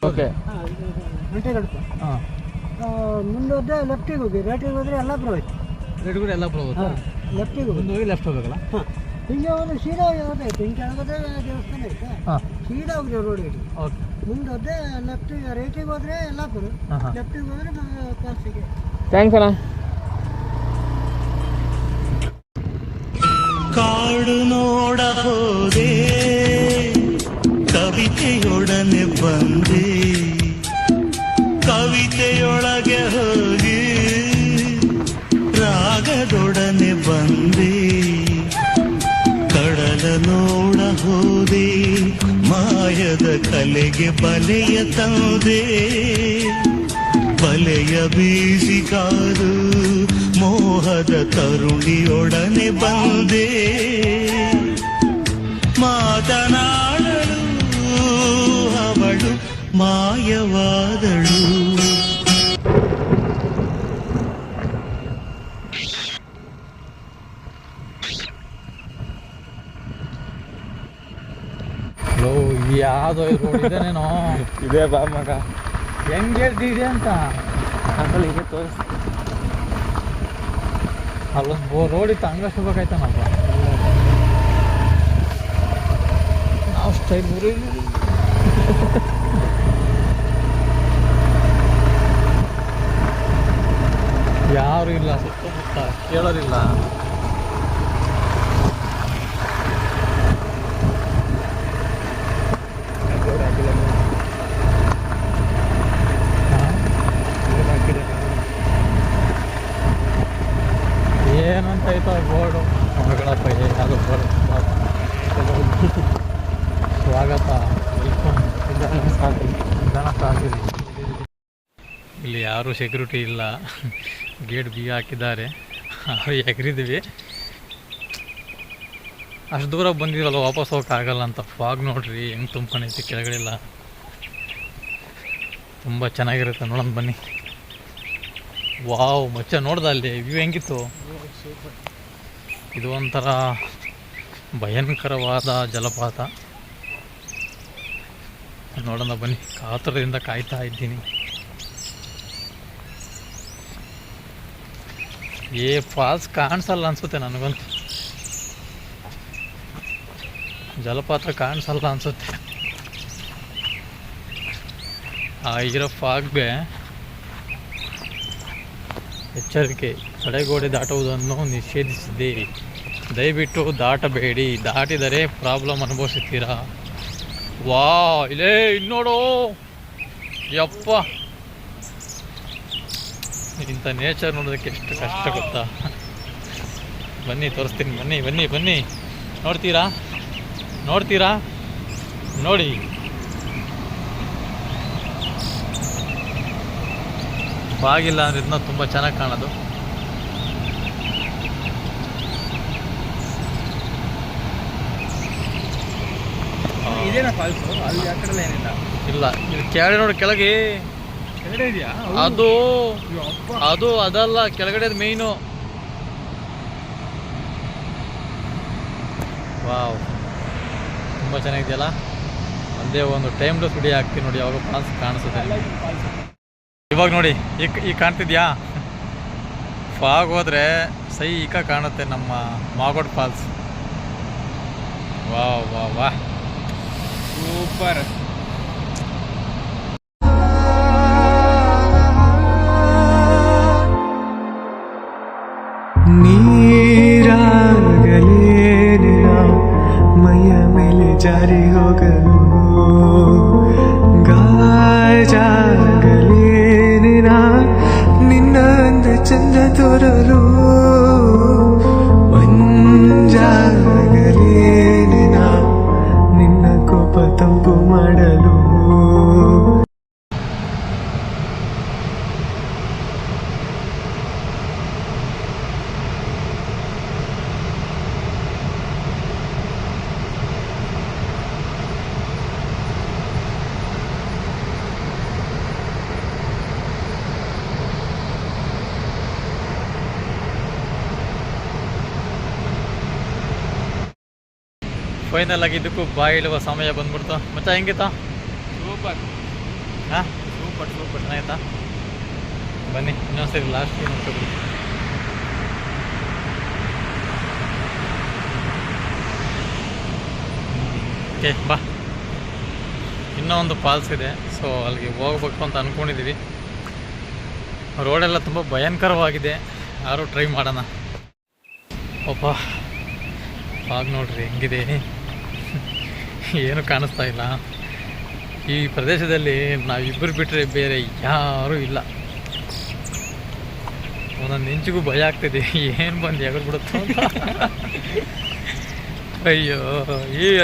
Okay ಗಂಟೆ ಗಡುಪು ಮುಂದೋದ್ರೆ ಲೆಫ್ಟಿಗೆ ಹೋಗಿ ರೈಟಿಗೆ ಹೋದರೆ ಯಲ್ಲಾಪುರ ಹೋಯ್ತು. ರೆಡ್ ಕೂಡ ಯಲ್ಲಾಪುರ ಹೋಗುತ್ತಾ? ಲೆಫ್ಟಿಗೆ ಹೋಗಿ ಹೋಗಿ ಲೆಫ್ಟ್ ಹೋಗ್ಬೇಕಲ್ಲ? ಹಾಂ ಹಿಂಗೆ ಹೋದ್ರೆ ಸೀದಾ ಯಾವುದಾಯ್ತು ಹಿಂಗೆ ಕೆಳಗಡೆ ದೇವಸ್ಥಾನ ಆಯ್ತಾ ಹಾಂ ಸೀದಾ ಹೋಗಿದೆ ರೋಡ್ ಇಟ್ಟು ಓಕೆ. ಮುಂದೋದ್ರೆ ಲೆಫ್ಟಿಗೆ ರೈಟಿಗೆ ಹೋದರೆ ಯಲ್ಲಾಪುರ, ಲೆಫ್ಟಿಗೆ ಹೋದರೆ ಕಾಸಿಗೆ. ಥ್ಯಾಂಕ್ಸ್ ಅಣ್ಣ. ಕಾಡು ನೋಡ ಹೋದೆ, ಕವಿತೆಯೊಡನೆ ಬಂದೆ, ಕವಿತೆಯೊಳಗೆ ಹೋಗಿ ರಾಗದೊಡನೆ ಬಂದೆ, ಕಡಲ ನೋಡ ಹೋದೆ, ಮಾಯದ ಕಲೆಗೆ ಬಲೆಯ ತಂದೆ, ಬಲೆಯ ಬೀಸಿ ಕಾದು ಮೋಹದ ತರುಣಿಯೊಡನೆ ಬಂದೆ, ಮಾತನಾಡಲು ಅವಳು ಮಾಯವಾದಳು. ಯಾವುದೋ ರೋಡ್ ಇದೇನೇನೋ ಇದೇ ಬಾ ಮಗ, ಹೆಂಗೆ ಹೇಳ್ತಿದೆ ಅಂತ ಹೀಗೆ ತೋರಿಸ್. ಅಲ್ಲೊಂದು ರೋಡ್ ಇತ್ತು, ಹಂಗಷ್ಟು ಹೋಗ್ಬೇಕಾಯ್ತಾನಪ್ಪ. ನಾವು ಸ್ಟೈಲ್ ಊರು ಯಾರು ಇಲ್ಲ, ಸುತ್ತಮುತ್ತ ಕೇಳೋರಿಲ್ಲ. ಏನಂತ ಆಯ್ತು ಬೋರ್ಡು ಮಗಳಪ್ಪ, ಅದು ಬೋರ್ಡ್ ಸ್ವಾಗತ, ವೆಲ್ಕಮ್, ಸಾಕಿರಿ. ಇಲ್ಲಿ ಯಾರೂ ಸೆಕ್ಯೂರಿಟಿ ಇಲ್ಲ, ಗೇಟ್ ಬೀಗ ಹಾಕಿದ್ದಾರೆ, ಎಗರಿದ್ದೀವಿ. ಅಷ್ಟು ದೂರ ಬಂದಿರಲ್ಲ, ವಾಪಸ್ ಹೋಗೋಕ್ಕಾಗಲ್ಲ ಅಂತ. ಫಾಗ್ ನೋಡ್ರಿ ಹೆಂಗೆ ತುಂಬ್ಕೊಂಡೈತಿ ಕೆಳಗಡೆಲ್ಲ, ತುಂಬ ಚೆನ್ನಾಗಿರುತ್ತೆ. ನೋಡೋಣ ಬನ್ನಿ. ವಾವ್ ಮಚ್ಚ, ನೋಡ್ದ ಅಲ್ಲಿ ವ್ಯೂ ಹೆಂಗಿತ್ತು? ಇದು ಒಂಥರ ಭಯಂಕರವಾದ ಜಲಪಾತ. ನೋಡೋಣ ಬನ್ನಿ, ಕಾತರದಿಂದ ಕಾಯ್ತಾ ಇದ್ದೀನಿ. ಫಾಲ್ಸ್ ಕಾಣಿಸಲ್ಲ ಅನ್ಸುತ್ತೆ ನನಗಂತೂ, ಜಲಪಾತ ಕಾಣಿಸಲ್ಲ ಅನ್ಸುತ್ತೆ. ಇರೋ ಫಾಗ್ಗೆ ಎಚ್ಚರಿಕೆ, ತಡೆಗೋಡೆ ದಾಟುವುದನ್ನು ನಿಷೇಧಿಸಿದೆ, ದಯವಿಟ್ಟು ದಾಟಬೇಡಿ, ದಾಟಿದರೆ ಪ್ರಾಬ್ಲಮ್ ಅನುಭವಿಸುತ್ತೀರಾ. ವಾ ಇಲ್ಲೇ ಇನ್ನೋಡು ಯಪ್ಪ, ಇಂಥ ನೇಚರ್ ನೋಡೋದಕ್ಕೆ ಎಷ್ಟು ಕಷ್ಟ ಗೊತ್ತಾ. ಬನ್ನಿ ತೋರಿಸ್ತೀನಿ, ಬನ್ನಿ ಬನ್ನಿ ಬನ್ನಿ. ನೋಡ್ತೀರಾ ನೋಡ್ತೀರಾ ನೋಡಿ, ಬಾಗಿಲ್ಲ ಅಂದ್ರೆ ಇದನ್ನ ತುಂಬ ಚೆನ್ನಾಗಿ ಕಾಣೋದು. ಇದೇನಾ ಫಾಲ್ಸು? ಅಲ್ಲಿ ಆ ಕಡೆ ಏನಿಲ್ಲ. ಇಲ್ಲ, ಇದು ಕೆಳಗಡೆ ನೋಡಿ, ಕೆಳಗೆ ಕೆಳಗಡೆ ಇದೆಯಾ? ಅದು ಅದಲ್ಲ, ಕೆಳಗಡೆ ಮೇಯ್ನು. ವಾವ್, ತುಂಬ ಚೆನ್ನಾಗಿದೆಯಲ್ಲ. ಒಂದೇ ಒಂದು ಟೈಮ್ಲೆಸ್ ವಿಡಿಯೋ ಹಾಕ್ತೀನಿ ನೋಡಿ, ಯಾವಾಗ ಫಾಲ್ಸ್ ಕಾಣಿಸುತ್ತೆ. ಇವಾಗ ನೋಡಿ, ಈಗ ಕಾಣ್ತಿದ್ಯಾ? ಫಾಗ್ ಹೋದರೆ ಸೈಕ ಕಾಣುತ್ತೆ ನಮ್ಮ ಮಾಗೋಡ್ ಫಾಲ್ಸ್. ವಾವ್ ವಾವ್ ವಾಹ್, ಸೂಪರ್. ನೀರಾಗಲೇನಿರ ಮೈಯ ಮೇಲೆ ಜಾರಿ ಹೋಗಲು, ಗಾಜಾಗಲೇನಿರ ನಿನ್ನ ಅಂದ ಚಂದ ತೋರಲು, ಮಂಜಾಗಲೇನಿರ ನಿನ್ನ ಕೋಪ ತಂಪು ಮಾಡಲು. ಫೈನಲ್ ಆಗಿ ಇದಕ್ಕೂ ಬಾಯಿ ಇಡುವ ಸಮಯ ಬಂದ್ಬಿಡ್ತು. ಮತ್ತೆ ಹೆಂಗಿತ್ತ? ಸೂಪರ್ ಹಾಂ, ಸೂಪರ್ ಸೂಪರ್. ಚೆನ್ನಾಗಿತ್ತಾ? ಬನ್ನಿ ಇನ್ನೊಂದ್ಸರಿ ಲಾಸ್ಟ್ಗೆ ನೋಡ್ಕೊಬಿಡಿ. ಓಕೆ ಬಾ. ಇನ್ನೂ ಒಂದು ಫಾಲ್ಸ್ ಇದೆ, ಸೊ ಅಲ್ಲಿಗೆ ಹೋಗ್ಬೇಕು ಅಂತ ಅಂದ್ಕೊಂಡಿದ್ದೀವಿ. ರೋಡೆಲ್ಲ ತುಂಬ ಭಯಂಕರವಾಗಿದೆ, ಯಾರು ಟ್ರೈ ಮಾಡೋಣ. ಪಾಪ ಆಗ ನೋಡ್ರಿ ಹೆಂಗಿದೆ, ಏನು ಕಾಣಿಸ್ತಾ ಇಲ್ಲ. ಈ ಪ್ರದೇಶದಲ್ಲಿ ನಾವಿಬ್ಬರು ಬಿಟ್ಟರೆ ಬೇರೆ ಯಾರೂ ಇಲ್ಲ. ಒಂದೊಂದು ಇಂಚಿಗೂ ಭಯ ಆಗ್ತಿದೆ, ಏನು ಬಂದು ಎಗರ್ಬಿಡುತ್ತೋ ಅಂತ. ಅಯ್ಯೋ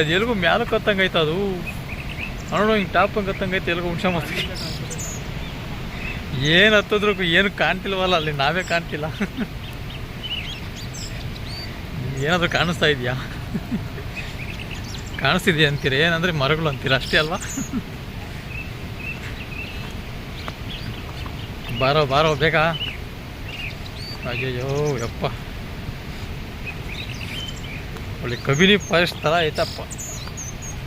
ಅದು ಎಲ್ಗೂ ಮ್ಯಾಲಕ್ಕೆ ಹತ್ತಂಗೈತೆ, ಅದು ನೋಡು ಹಿಂಗೆ ಟಾಪ್ ಹಂಗೆ ಹತ್ತಂಗೈತೆ ಎಲ್ಗೂ ಹುಣ್ಸ ಮತ್ತೆ. ಏನು ಹತ್ತಿದ್ರು ಏನು ಕಾಣ್ತಿಲ್ವಲ್ಲ, ಅಲ್ಲಿ ನಾವೇ ಕಾಣ್ತಿಲ್ಲ. ಏನಾದರೂ ಕಾಣಿಸ್ತಾ ಇದೆಯಾ? ಕಾಣಿಸ್ತಿದೆಯಾ ಅಂತೀರ? ಏನಂದರೆ ಮರಗಳು ಅಂತೀರ ಅಷ್ಟೇ ಅಲ್ವಾ? ಬಾರೋ ಬಾರೋ ಬೇಗ. ಅಯ್ಯಯ್ಯೋ ಯಪ್ಪ, ಒಳ್ಳೆ ಕಬಿನಿ ಫಾರೆಸ್ಟ್ ಥರ ಐತಪ್ಪ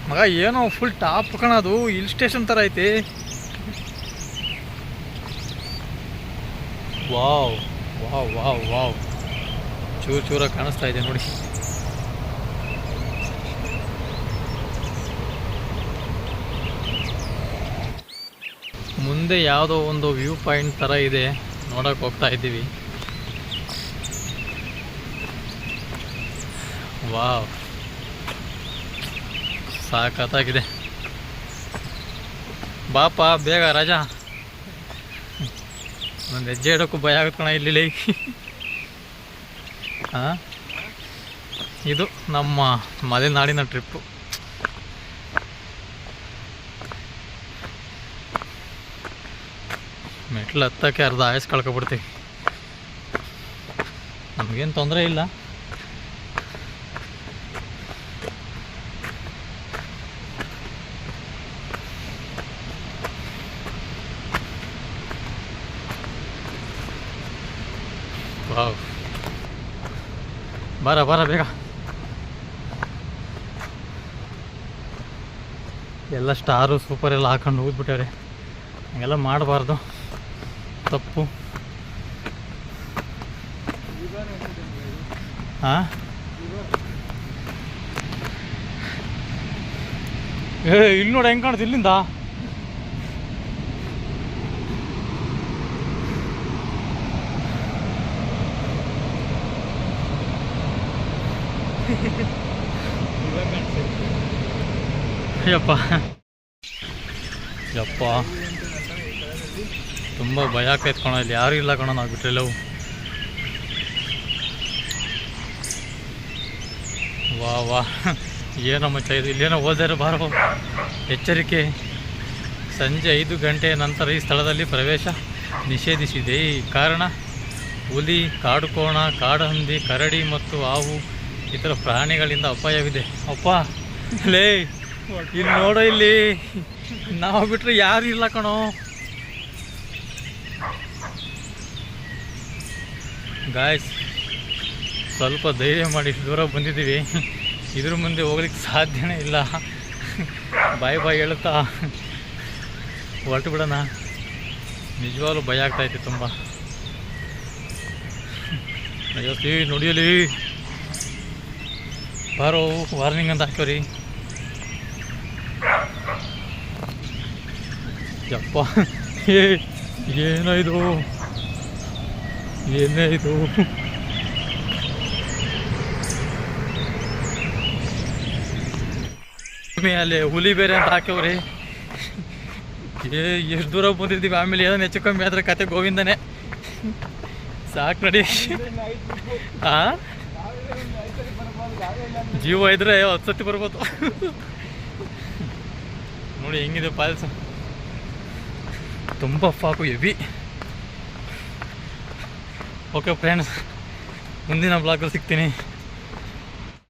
ಮಗ. ಏನೋ ಫುಲ್ ಟಾಪ್ ಕಣದು, ಹಿಲ್ ಸ್ಟೇಷನ್ ಥರ ಐತೆ. ವಾವ್ ವಾವ್ ವಾವ್ ವಾವ್, ಚೂರು ಚೂರಾಗಿ ಕಾಣಿಸ್ತಾ ಇದೆ ನೋಡಿ. ಮುಂದೆ ಯಾವುದೋ ಒಂದು ವ್ಯೂ ಪಾಯಿಂಟ್ ಥರ ಇದೆ, ನೋಡೋಕೆ ಹೋಗ್ತಾ ಇದ್ದೀವಿ. ವಾವ್, ಸಾಕತ್ತಾಗಿದೆ. ಬಾಪ ಬೇಗ ರಾಜ, ಒಂದು ಹೆಜ್ಜೆ ಇಡೋಕ್ಕೂ ಭಯ ಆಗುತ್ತೆ ಕಣ ಇಲ್ಲಿ. ಹಾಂ, ಇದು ನಮ್ಮ ಮಲೆನಾಡಿನ ಟ್ರಿಪ್ಪು. ಮೆಟ್ಲು ಹತ್ತಕ್ಕೆ ಅರ್ಧ ಆಯಸ್ ಕಳ್ಕೊಬಿಡ್ತೀವಿ, ನಮಗೇನು ತೊಂದರೆ ಇಲ್ಲ. ವಾವ್, ಬಾರ ಬಾರ ಬೇಗ. ಎಲ್ಲ ಸ್ಟಾರು ಸೂಪರ್ ಎಲ್ಲ ಹಾಕೊಂಡು ಹೋಗ್ಬಿಟ್ಟಾರೆ, ಹಂಗೆಲ್ಲ ಮಾಡಬಾರ್ದು, ತಪ್ಪು. ಹಾಂ, ಇಲ್ಲಿ ನೋಡಿ ಹೆಂಗೆ ಕಾಣುತ್ತೆ ಇಲ್ಲಿಂದ. ಯಪ್ಪ ಯಪ್ಪ, ತುಂಬ ಭಯ ಆಗ್ತೈತೆ ಕಣೋ, ಇಲ್ಲಿ ಯಾರು ಇಲ್ಲ ಕಣೋ, ನಾವು ಬಿಟ್ಟರೆಲ್ಲವು. ವಾ ವಾ, ಏನೋ ಮಚ್ಚ ಇದು, ಇಲ್ಲೇನೋ ಓದಾರ ಬಾರೋ, ಎಚ್ಚರಿಕೆ. ಸಂಜೆ 5 ಗಂಟೆ ನಂತರ ಈ ಸ್ಥಳದಲ್ಲಿ ಪ್ರವೇಶ ನಿಷೇಧಿಸಿದೆ. ಕಾರಣ ಹುಲಿ, ಕಾಡುಕೋಣ, ಕಾಡುಹಂದಿ, ಕರಡಿ ಮತ್ತು ಹಾವು ಇತರ ಪ್ರಾಣಿಗಳಿಂದ ಅಪಾಯವಿದೆ. ಅಪ್ಪ ಲೇ, ಇಲ್ಲಿ ನೋಡೋ, ಇಲ್ಲಿ ನಾವು ಬಿಟ್ಟರೆ ಯಾರು ಇಲ್ಲ ಕಣೋ. ಗಾಯ್ಸ್, ಸ್ವಲ್ಪ ಧೈರ್ಯ ಮಾಡಿ, ಇಷ್ಟು ದೂರ ಬಂದಿದ್ದೀವಿ, ಇದ್ರ ಮುಂದೆ ಹೋಗ್ಲಿಕ್ಕೆ ಸಾಧ್ಯನೇ ಇಲ್ಲ. ಬಾಯ್ ಬಾಯ್ ಹೇಳುತ್ತಾ ಹೊರಟು ಬಿಡೋಣ. ನಿಜವಾಗ್ಲೂ ಭಯ ಆಗ್ತಾಯಿತ್ತು ತುಂಬ. ಅಯ್ಯೋ ನೋಡಿಯಲಿ, ಬಾರೋ ವಾರ್ನಿಂಗ್ ಅಂತ ಹಾಕೋರಿ. ಯಪ್ಪ, ಏನೋ ಇದು, ಏನೇ ಇದು. ಅಲ್ಲಿ ಹುಲಿ ಬೇರೆ ಅಂತ ಹಾಕ್ಯವ್ರಿ. ಎಷ್ಟು ದೂರ ಬಂದಿದ್ದೀವಿ, ಆಮೇಲೆ ಏನೋ ಹೆಚ್ಚು ಕಮ್ಮಿ ಆದರೆ ಕತೆ ಗೋವಿಂದನೇ. ಸಾಕು ನಡಿ. ಹಾಂ, ಜೀವ ಇದ್ರೆ 10 ಸತಿ ಬರ್ಬೋದು. ನೋಡಿ ಹೆಂಗಿದೆ ಫಾಲ್ಸ್, ತುಂಬ ಫಾಕು ಹೆವಿ. ಓಕೆ ಫ್ರೆಂಡ್ಸ್, ಮುಂದಿನ ಬ್ಲಾಗಲ್ಲಿ ಸಿಗ್ತೀನಿ.